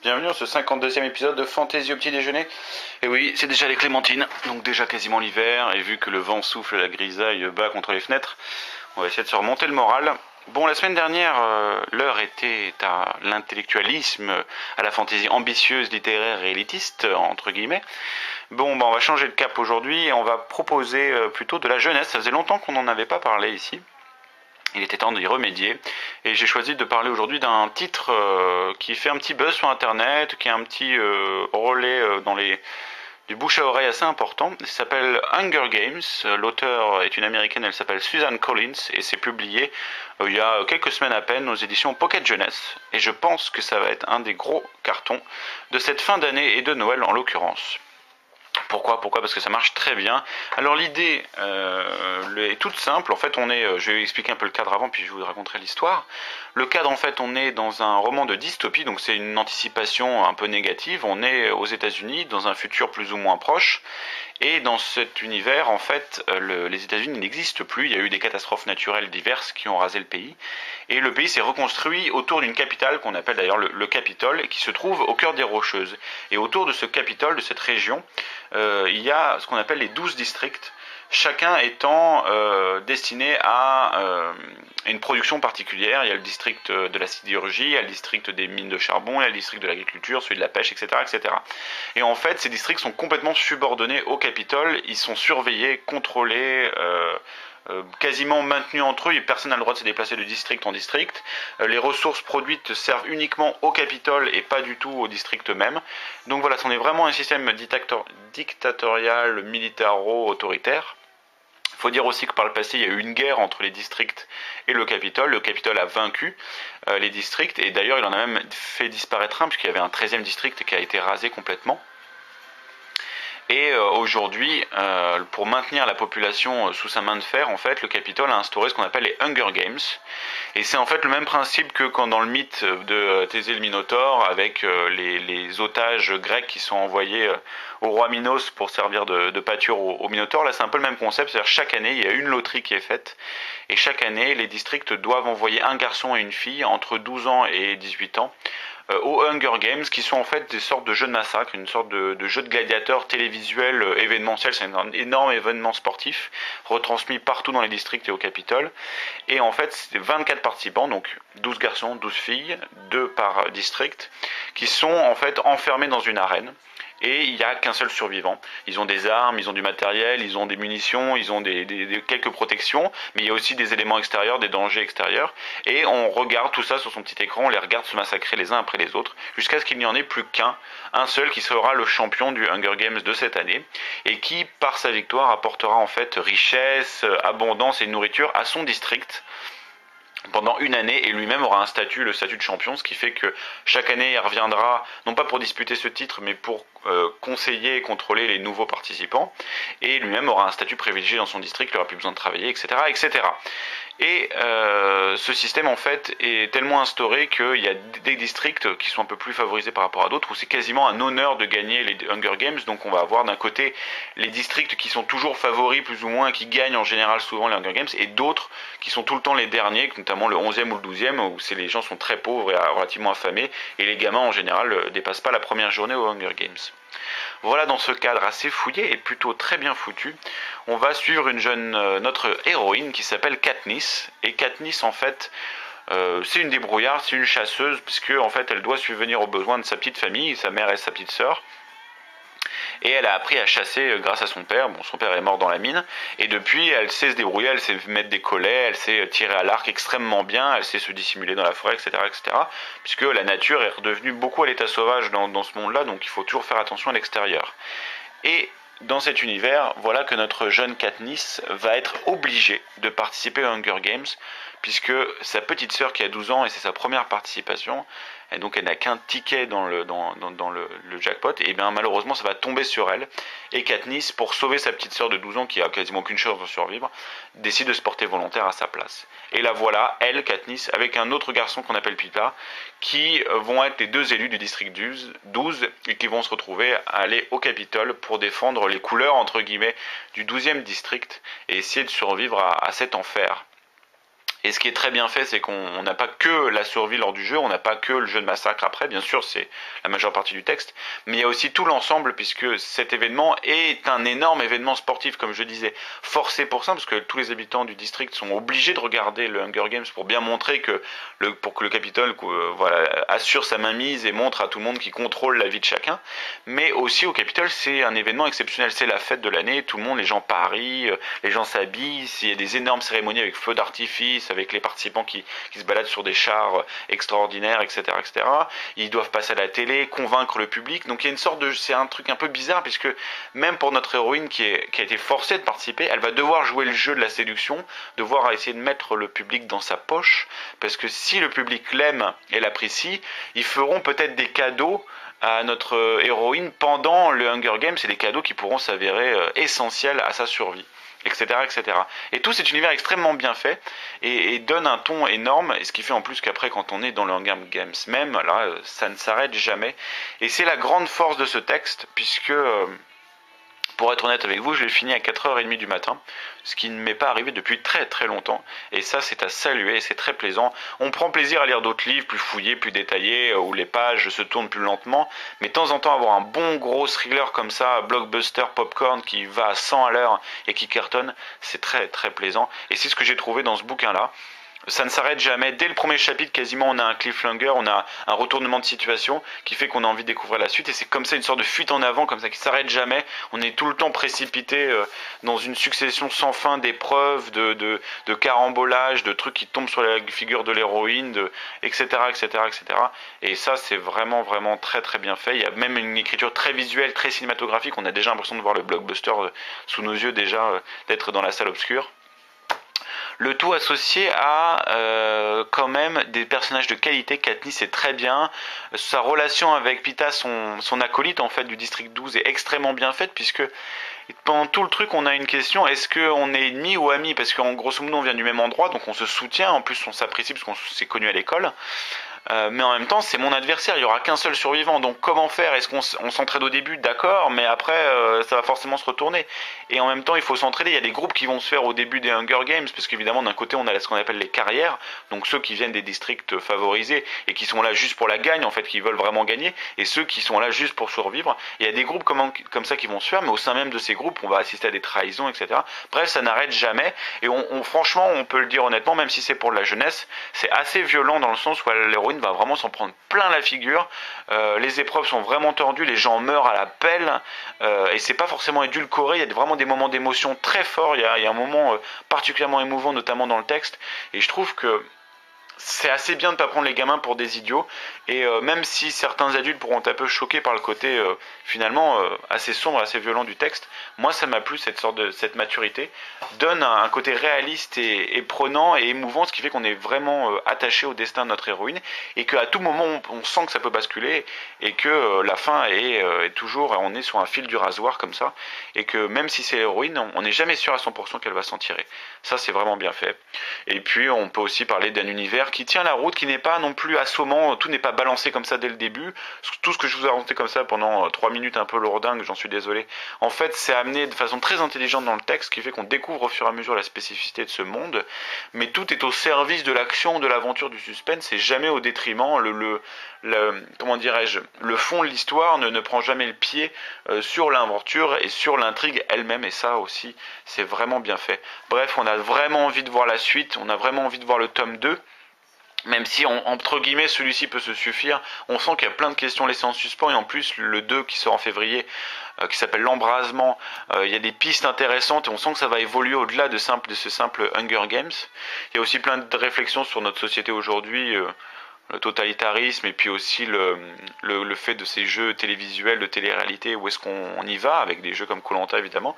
Bienvenue dans ce 52e épisode de Fantaisie au petit déjeuner. Et oui, c'est déjà les clémentines, donc déjà quasiment l'hiver, et vu que le vent souffle, la grisaille bat contre les fenêtres, on va essayer de se remonter le moral. Bon, la semaine dernière, l'heure était à l'intellectualisme, à la fantaisie ambitieuse, littéraire et élitiste, entre guillemets. Bon, on va changer de cap aujourd'hui et on va proposer plutôt de la jeunesse. Ça faisait longtemps qu'on n'en avait pas parlé ici. Il était temps d'y remédier. Et j'ai choisi de parler aujourd'hui d'un titre qui fait un petit buzz sur Internet, qui a un petit relais dans les du bouche à oreille assez important. Il s'appelle Hunger Games. L'auteur est une américaine, elle s'appelle Susan Collins et c'est publié il y a quelques semaines à peine aux éditions Pocket Jeunesse. Et je pense que ça va être un des gros cartons de cette fin d'année et de Noël en l'occurrence. Pourquoi Parce que ça marche très bien. Alors l'idée est toute simple. En fait, je vais expliquer un peu le cadre avant, puis je vous raconterai l'histoire. Le cadre, en fait, on est dans un roman de dystopie, donc c'est une anticipation un peu négative. On est aux États-Unis, dans un futur plus ou moins proche. Et dans cet univers, en fait, les États-Unis n'existent plus. Il y a eu des catastrophes naturelles diverses qui ont rasé le pays. Et le pays s'est reconstruit autour d'une capitale qu'on appelle d'ailleurs le Capitole, qui se trouve au cœur des Rocheuses. Et autour de ce Capitole, de cette région, il y a ce qu'on appelle les 12 districts, chacun étant destiné à une production particulière. Il y a le district de la sidérurgie, il y a le district des mines de charbon, il y a le district de l'agriculture, celui de la pêche, etc., etc. Et en fait, ces districts sont complètement subordonnés au Capitole, ils sont surveillés, contrôlés, quasiment maintenus entre eux, et personne n'a le droit de se déplacer de district en district. Les ressources produites servent uniquement au Capitole et pas du tout au district même. Donc voilà, c'en est vraiment un système dictatorial, militaro-autoritaire. Il faut dire aussi que par le passé, il y a eu une guerre entre les districts et le Capitole. Le Capitole a vaincu les districts, et d'ailleurs il en a même fait disparaître un, puisqu'il y avait un 13e district qui a été rasé complètement. Et aujourd'hui, pour maintenir la population sous sa main de fer, en fait, le Capitole a instauré ce qu'on appelle les Hunger Games. Et c'est en fait le même principe que quand dans le mythe de Thésée le Minotaure, avec les otages grecs qui sont envoyés au roi Minos pour servir de pâture au Minotaure. Là, c'est un peu le même concept, c'est-à-dire chaque année, il y a une loterie qui est faite. Et chaque année, les districts doivent envoyer un garçon et une fille entre 12 ans et 18 ans aux Hunger Games, qui sont en fait des sortes de jeux de massacre, une sorte de jeu de gladiateurs télévisuel événementiel. C'est un énorme événement sportif retransmis partout dans les districts et au Capitole. Et en fait, c'est 24 participants, donc 12 garçons, 12 filles, 2 par district, qui sont en fait enfermés dans une arène. Et il n'y a qu'un seul survivant. Ils ont des armes, ils ont du matériel, ils ont des munitions, ils ont quelques protections, mais il y a aussi des éléments extérieurs, des dangers extérieurs. Et on regarde tout ça sur son petit écran, on les regarde se massacrer les uns après les autres, jusqu'à ce qu'il n'y en ait plus un seul qui sera le champion du Hunger Games de cette année, et qui, par sa victoire, apportera en fait richesse, abondance et nourriture à son district pendant une année, et lui-même aura le statut de champion, ce qui fait que chaque année il reviendra, non pas pour disputer ce titre, mais pour conseiller et contrôler les nouveaux participants, et lui-même aura un statut privilégié dans son district, il n'aura plus besoin de travailler, etc. etc. Et ce système en fait est tellement instauré qu'il y a des districts qui sont un peu plus favorisés par rapport à d'autres, où c'est quasiment un honneur de gagner les Hunger Games. Donc on va avoir d'un côté les districts qui sont toujours favoris plus ou moins, qui gagnent en général souvent les Hunger Games, et d'autres qui sont tout le temps les derniers, notamment le 11e ou le 12e, où les gens sont très pauvres et relativement affamés, et les gamins en général ne dépassent pas la première journée aux Hunger Games. Voilà, dans ce cadre assez fouillé et plutôt très bien foutu, on va suivre notre héroïne qui s'appelle Katniss. Et Katniss, en fait, c'est une débrouillarde, c'est une chasseuse, puisque en fait, elle doit subvenir aux besoins de sa petite famille, sa mère et sa petite sœur. Et elle a appris à chasser grâce à son père. Bon, son père est mort dans la mine. Et depuis, elle sait se débrouiller, elle sait mettre des collets, elle sait tirer à l'arc extrêmement bien, elle sait se dissimuler dans la forêt, etc., etc. Puisque la nature est redevenue beaucoup à l'état sauvage dans ce monde-là, donc il faut toujours faire attention à l'extérieur. Et dans cet univers, voilà que notre jeune Katniss va être obligée de participer aux Hunger Games, puisque sa petite sœur qui a 12 ans, et c'est sa première participation, et donc elle n'a qu'un ticket dans le jackpot, et bien malheureusement ça va tomber sur elle, et Katniss, pour sauver sa petite sœur de 12 ans qui a quasiment aucune chance de survivre, décide de se porter volontaire à sa place. Et la voilà, elle, Katniss, avec un autre garçon qu'on appelle Pita, qui vont être les deux élus du district 12 et qui vont se retrouver à aller au Capitole pour défendre les couleurs, entre guillemets, du 12e district et essayer de survivre à cet enfer. Et ce qui est très bien fait, c'est qu'on n'a pas que la survie lors du jeu, on n'a pas que le jeu de massacre après, bien sûr, c'est la majeure partie du texte, mais il y a aussi tout l'ensemble, puisque cet événement est un énorme événement sportif, comme je disais, forcé pour ça, parce que tous les habitants du district sont obligés de regarder le Hunger Games pour bien montrer que pour que le Capitole voilà, assure sa mainmise et montre à tout le monde qu'il contrôle la vie de chacun. Mais aussi au Capitole, c'est un événement exceptionnel, c'est la fête de l'année, tout le monde, les gens parient, les gens s'habillent, il y a des énormes cérémonies avec feux d'artifice, avec les participants qui se baladent sur des chars extraordinaires, etc., etc. Ils doivent passer à la télé, convaincre le public. Donc il y a une sorte de, c'est un truc un peu bizarre puisque même pour notre héroïne qui a été forcée de participer, elle va devoir jouer le jeu de la séduction, devoir essayer de mettre le public dans sa poche, parce que si le public l'aime et l'apprécie, ils feront peut-être des cadeaux à notre héroïne pendant le Hunger Games, c'est des cadeaux qui pourront s'avérer essentiels à sa survie, etc., etc. Et tout cet univers extrêmement bien fait et donne un ton énorme, et ce qui fait en plus qu'après quand on est dans le Hunger Games même, là, ça ne s'arrête jamais. Et c'est la grande force de ce texte, puisque pour être honnête avec vous, je l'ai fini à 4h30 du matin, ce qui ne m'est pas arrivé depuis très très longtemps. Et ça, c'est à saluer, c'est très plaisant. On prend plaisir à lire d'autres livres plus fouillés, plus détaillés, où les pages se tournent plus lentement. Mais de temps en temps, avoir un bon gros thriller comme ça, blockbuster, popcorn, qui va à 100 à l'heure et qui cartonne, c'est très très plaisant. Et c'est ce que j'ai trouvé dans ce bouquin-là. Ça ne s'arrête jamais. Dès le premier chapitre, quasiment, on a un cliffhanger, on a un retournement de situation qui fait qu'on a envie de découvrir la suite. Et c'est comme ça une sorte de fuite en avant, comme ça, qui s'arrête jamais. On est tout le temps précipité dans une succession sans fin d'épreuves, de carambolages, de trucs qui tombent sur la figure de l'héroïne, etc., etc., etc. Et ça, c'est vraiment, vraiment très, très bien fait. Il y a même une écriture très visuelle, très cinématographique. On a déjà l'impression de voir le blockbuster sous nos yeux, déjà, d'être dans la salle obscure. Le tout associé à quand même des personnages de qualité. Katniss est très bien. Sa relation avec Pita, son acolyte en fait du district 12, est extrêmement bien faite, puisque pendant tout le truc on a une question: est-ce qu'on est ennemi ou ami? Parce qu'en grosso modo on vient du même endroit, donc on se soutient, en plus on s'apprécie parce qu'on s'est connus à l'école. Mais en même temps, c'est mon adversaire, il n'y aura qu'un seul survivant, donc comment faire? Est-ce qu'on s'entraide au début? D'accord, mais après, ça va forcément se retourner. Et en même temps, il faut s'entraider. Il y a des groupes qui vont se faire au début des Hunger Games, parce qu'évidemment, d'un côté, on a ce qu'on appelle les carrières, donc ceux qui viennent des districts favorisés et qui sont là juste pour la gagne, en fait, qui veulent vraiment gagner, et ceux qui sont là juste pour survivre. Il y a des groupes comme ça qui vont se faire, mais au sein même de ces groupes, on va assister à des trahisons, etc. Bref, ça n'arrête jamais, et franchement, on peut le dire honnêtement, même si c'est pour la jeunesse, c'est assez violent dans le sens où l'héroïne va vraiment s'en prendre plein la figure. Les épreuves sont vraiment tordues, les gens meurent à la pelle, et c'est pas forcément édulcoré. Il y a vraiment des moments d'émotion très forts. Il y a un moment particulièrement émouvant, notamment dans le texte, et je trouve que c'est assez bien de ne pas prendre les gamins pour des idiots, et même si certains adultes pourront être un peu choqués par le côté finalement assez sombre, assez violent du texte, moi ça m'a plu, cette maturité donne un côté réaliste et prenant et émouvant, ce qui fait qu'on est vraiment attaché au destin de notre héroïne, et qu'à tout moment on sent que ça peut basculer, et que la fin est toujours, on est sur un fil du rasoir comme ça, et que même si c'est l'héroïne, on n'est jamais sûr à 100% qu'elle va s'en tirer. Ça, c'est vraiment bien fait. Et puis on peut aussi parler d'un univers qui tient la route, qui n'est pas non plus assommant, tout n'est pas balancé comme ça dès le début. Tout ce que je vous ai raconté comme ça pendant 3 minutes un peu lourdingue, j'en suis désolé. En fait, c'est amené de façon très intelligente dans le texte, qui fait qu'on découvre au fur et à mesure la spécificité de ce monde, mais tout est au service de l'action, de l'aventure, du suspense, et jamais au détriment. Comment dirais-je, le fond de l'histoire ne prend jamais le pied sur l'aventure et sur l'intrigue elle-même, et ça aussi, c'est vraiment bien fait. Bref, on a vraiment envie de voir la suite, on a vraiment envie de voir le tome 2. Même si, entre guillemets, celui-ci peut se suffire, on sent qu'il y a plein de questions laissées en suspens, et en plus, le 2 qui sort en février, qui s'appelle l'embrasement, il y a des pistes intéressantes, et on sent que ça va évoluer au-delà de ce simple Hunger Games. Il y a aussi plein de réflexions sur notre société aujourd'hui, le totalitarisme, et puis aussi le fait de ces jeux télévisuels de télé-réalité, où est-ce qu'on y va, avec des jeux comme koh évidemment.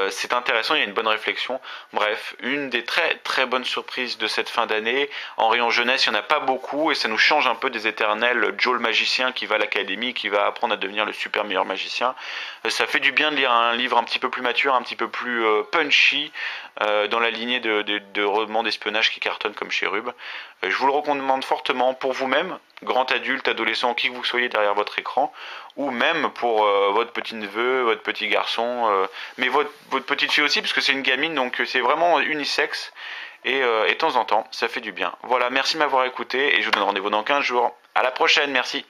C'est intéressant, il y a une bonne réflexion. Bref, une des très très bonnes surprises de cette fin d'année. En rayon jeunesse, il n'y en a pas beaucoup, et ça nous change un peu des éternels Joe le magicien qui va à l'académie, qui va apprendre à devenir le super meilleur magicien. Ça fait du bien de lire un livre un petit peu plus mature, un petit peu plus punchy, dans la lignée de romans d'espionnage qui cartonnent comme Cherub. Je vous le recommande fortement pour vous-même, grand adulte, adolescent, qui que vous soyez derrière votre écran, ou même pour votre petit-neveu, votre petit garçon, mais votre petite fille aussi, parce que c'est une gamine, donc c'est vraiment unisexe. et de temps en temps, ça fait du bien. Voilà, merci de m'avoir écouté et je vous donne rendez-vous dans 15 jours. À la prochaine, merci.